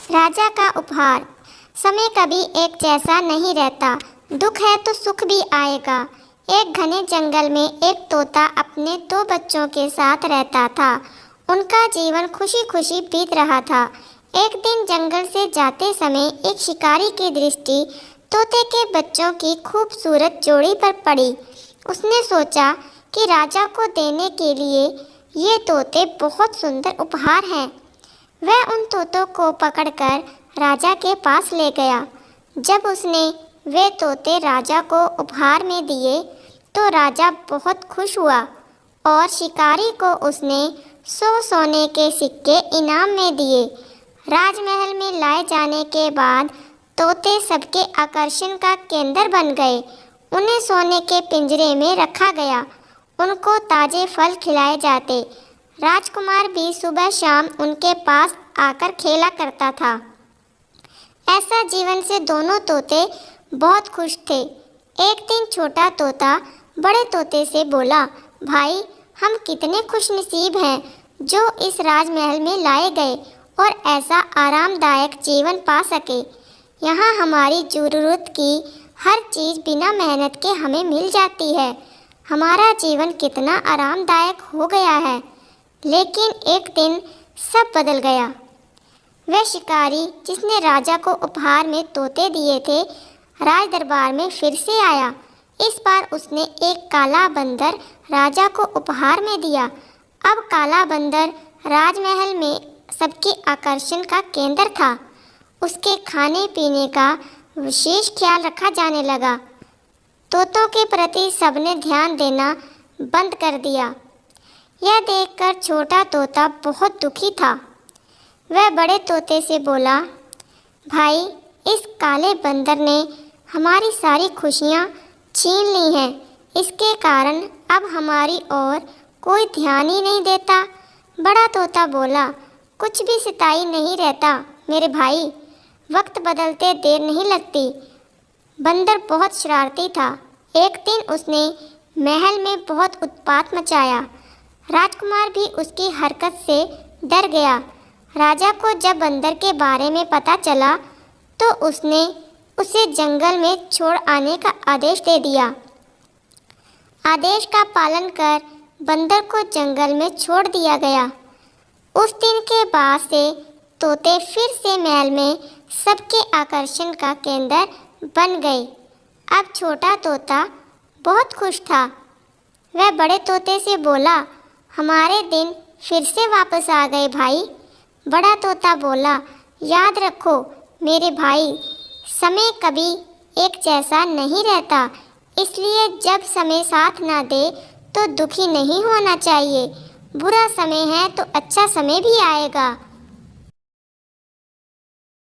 राजा का उपहार। समय कभी एक जैसा नहीं रहता, दुख है तो सुख भी आएगा। एक घने जंगल में एक तोता अपने 2 बच्चों के साथ रहता था। उनका जीवन खुशी खुशी बीत रहा था। एक दिन जंगल से जाते समय एक शिकारी की दृष्टि तोते के बच्चों की खूबसूरत जोड़ी पर पड़ी। उसने सोचा कि राजा को देने के लिए ये तोते बहुत सुंदर उपहार हैं। वह उन तोतों को पकड़कर राजा के पास ले गया। जब उसने वे तोते राजा को उपहार में दिए तो राजा बहुत खुश हुआ और शिकारी को उसने 100 सोने के सिक्के इनाम में दिए। राजमहल में लाए जाने के बाद तोते सबके आकर्षण का केंद्र बन गए। उन्हें सोने के पिंजरे में रखा गया। उनको ताजे फल खिलाए जाते। राजकुमार भी सुबह शाम उनके पास आकर खेला करता था। ऐसा जीवन से दोनों तोते बहुत खुश थे। एक दिन छोटा तोता बड़े तोते से बोला, भाई, हम कितने खुशनसीब हैं जो इस राजमहल में लाए गए और ऐसा आरामदायक जीवन पा सके। यहाँ हमारी ज़रूरत की हर चीज़ बिना मेहनत के हमें मिल जाती है। हमारा जीवन कितना आरामदायक हो गया है। लेकिन एक दिन सब बदल गया। वह शिकारी जिसने राजा को उपहार में तोते दिए थे, राज दरबार में फिर से आया। इस बार उसने एक काला बंदर राजा को उपहार में दिया। अब काला बंदर राजमहल में सबके आकर्षण का केंद्र था। उसके खाने पीने का विशेष ख्याल रखा जाने लगा। तोतों के प्रति सबने ध्यान देना बंद कर दिया। यह देखकर छोटा तोता बहुत दुखी था। वह बड़े तोते से बोला, भाई, इस काले बंदर ने हमारी सारी खुशियाँ छीन ली हैं। इसके कारण अब हमारी ओर कोई ध्यान ही नहीं देता। बड़ा तोता बोला, कुछ भी सिताई नहीं रहता मेरे भाई, वक्त बदलते देर नहीं लगती। बंदर बहुत शरारती था। एक दिन उसने महल में बहुत उत्पात मचाया। राजकुमार भी उसकी हरकत से डर गया। राजा को जब बंदर के बारे में पता चला तो उसने उसे जंगल में छोड़ आने का आदेश दे दिया। आदेश का पालन कर बंदर को जंगल में छोड़ दिया गया। उस दिन के बाद से तोते फिर से महल में सबके आकर्षण का केंद्र बन गए। अब छोटा तोता बहुत खुश था। वह बड़े तोते से बोला, हमारे दिन फिर से वापस आ गए भाई। बड़ा तोता बोला, याद रखो मेरे भाई, समय कभी एक जैसा नहीं रहता, इसलिए जब समय साथ ना दे तो दुखी नहीं होना चाहिए। बुरा समय है तो अच्छा समय भी आएगा।